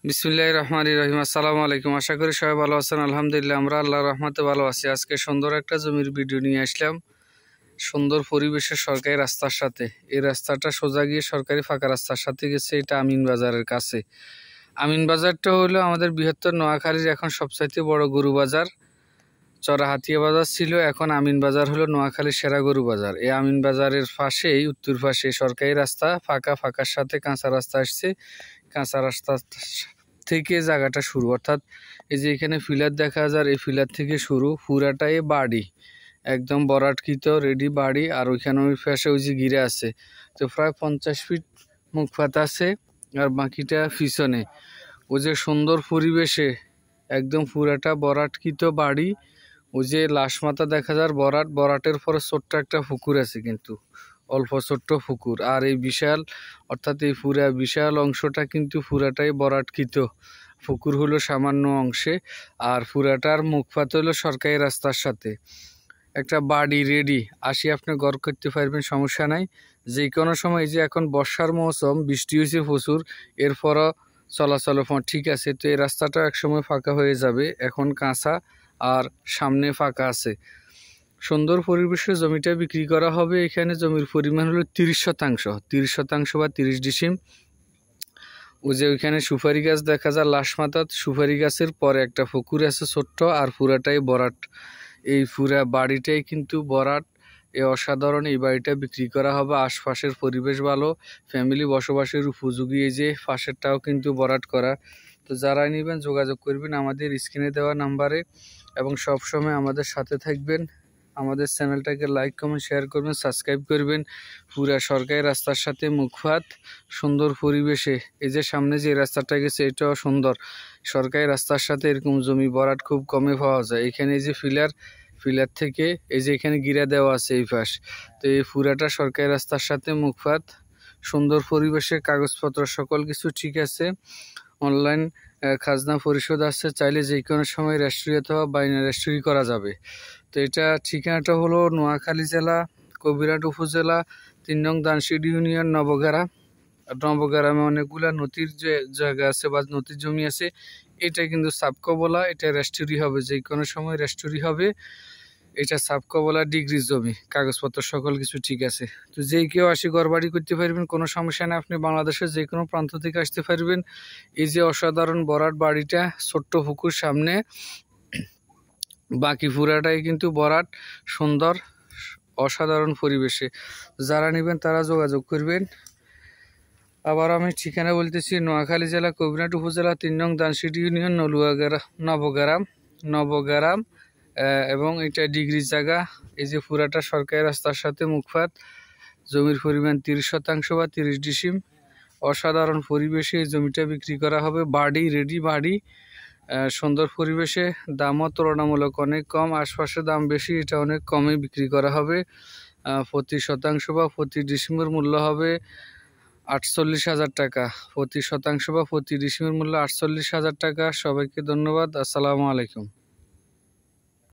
বিসমিল্লাহির রহমানির রহিম। আসসালামু আলাইকুম। আশা করি সবাই ভালো আছেন। আলহামদুলিল্লাহ আমরা আল্লাহর রহমতে ভালো আছি। আজকে সুন্দর একটা জমির ভিডিও নিয়ে আসলাম, সুন্দর পরিবেশের সরকারি রাস্তার সাথে। এই রাস্তাটা সোজা গিয়ে সরকারি ফাঁকা রাস্তার সাথে গেছে। এটা আমিন বাজারের কাছে। আমিন বাজারটা হলো আমাদের বৃহত্তর নোয়াখালীর এখন সবচাইতে বড় গরু বাজার। চড়াহাতিয়া বাজার ছিল, এখন আমিন বাজার হলো নোয়াখালীর সেরা গরু বাজার। এই আমিন বাজারের পাশেই উত্তর পাশে সরকারি রাস্তা, ফাঁকার সাথে কাঁচা রাস্তা আসছে। কাঁচা রাস্তা থেকে জায়গাটা শুরু, অর্থাৎ এই যে এখানে ফিলার দেখা যায়, এই ফিলার থেকে শুরু পুরাটাই বাড়ি, একদম বরাটকৃত রেডি বাড়ি। আর ওইখানে ওই পাশে ওই যে ঘিরে আছে, তো প্রায় 50 ফিট মুখপাত আছে। আর বাকিটা পিছনে ওই যে সুন্দর পরিবেশে একদম পুরাটা বরাটকৃত বাড়ি। ওই যে লাশ মাথা দেখা যায় বরাটের পরে ছোট্ট একটা পুকুর আছে, কিন্তু অল্প ছোট্ট পুকুর। আর এই বিশাল, অর্থাৎ এই পুরা বিশাল অংশটা কিন্তু পুরাটাই বরাটকৃত। পুকুর হলো সামান্য অংশে, আর পুরাটার মুখপাত হলো সরকারি রাস্তার সাথে। একটা বাড়ি রেডি, আসি আপনি ঘর করতে পারবেন, সমস্যা নাই। যে কোনো সময়, যে এখন বর্ষার মৌসুম, বৃষ্টি হয়েছে প্রচুর, এরপরও চলাচল ঠিক আছে। তো এই রাস্তাটা একসময় ফাঁকা হয়ে যাবে, এখন কাঁচা আর সামনে ফাঁকা আছে। সুন্দর পরিবেশে জমিটা বিক্রি করা হবে। এখানে জমির পরিমাণ হলো 30% বা 30 ডিসিম। ওই যে ওইখানে সুপারি গাছ দেখা যায় লাশ মাথাত, সুপারি গাছের পরে একটা পুকুর আছে ছোট্ট, আর পুরাটাই বরাট। এই পুরা বাড়িটাই কিন্তু বরাট। এই অসাধারণ এই বাড়িটা বিক্রি করা হবে। আশপাশের পরিবেশ ভালো, ফ্যামিলি বসবাসের উপযোগী। এই যে পাশেরটাও কিন্তু বরাট করা। তো যারা নেবেন যোগাযোগ করবেন আমাদের স্ক্রিনে দেওয়া নাম্বারে, এবং সবসময় আমাদের সাথে থাকবেন। আমাদের চ্যানেলটাকে লাইক কমেন্ট শেয়ার করবেন, সাবস্ক্রাইব করবেন। পুরা সরকারি রাস্তার সাথে মুখপাত, সুন্দর পরিবেশে। এই যে সামনে যে রাস্তাটা গেছে এটাও সুন্দর। সরকারি রাস্তার সাথে এরকম জমি বরাট খুব কমে পাওয়া যায়। এখানে এই যে ফিলার থেকে এই যে এখানে গিরা দেওয়া আছে এই পাশ। তো এই পুরাটা সরকারি রাস্তার সাথে মুখপাত, সুন্দর পরিবেশে, কাগজপত্র সকল কিছু ঠিক আছে। অনলাইন খাজনা পরিশোধ আছে, চাইলে যে কোনো সময় রেজিস্ট্রি অথবা বাইনা রেজিস্ট্রি করা যাবে। তো এটা ঠিকানাটা হলো নোয়াখালী জেলা কবিরহাট উপজেলা 3 নং দানশিড ইউনিয়ন নবগ্রামে অনেকগুলা নদীর যে জায়গা আছে বা নদীর জমি আছে। এটা কিন্তু সাবকবলা, এটা রেজিস্ট্রি হবে, যে কোনো সময় রেজিস্ট্রি হবে। এটা সাবকবলা ডিগ্রি জমি, কাগজপত্র সকল কিছু ঠিক আছে। তো যে কেউ আসি ঘরবাড়ি করতে পারবেন, কোনো সমস্যা নেই। আপনি বাংলাদেশের যে কোনো প্রান্ত থেকে আসতে পারবেন। এই যে অসাধারণ বরাট বাড়িটা, ছোট্ট পুকুর সামনে, বাকি পুরাটাই কিন্তু বরাট, সুন্দর অসাধারণ পরিবেশে। যারা নেবেন তারা যোগাযোগ করবেন। আবার আমি ঠিকানা বলতেছি, নোয়াখালী জেলা কবিরহাট উপজেলা 3 নং দানশিড ইউনিয়ন নবগ্রাম, এবং এটা ডিগ্রি জায়গা। এই যে পুরাটা সরকারি রাস্তার সাথে মুখপাত, জমির পরিমাণ 30% বা 30 ডিসিম। অসাধারণ পরিবেশে এই জমিটা বিক্রি করা হবে। বাড়ি রেডি বাড়ি, সুন্দর পরিবেশে, দামও তুলনামূলক অনেক কম। আশপাশে দাম বেশি, এটা অনেক কমে বিক্রি করা হবে। প্রতি শতাংশ বা প্রতি ডিসিমের মূল্য হবে 48,000 টাকা। প্রতি শতাংশ বা প্রতি ডিসিমের মূল্য 48,000 টাকা। সবাইকে ধন্যবাদ। আসসালামু আলাইকুম।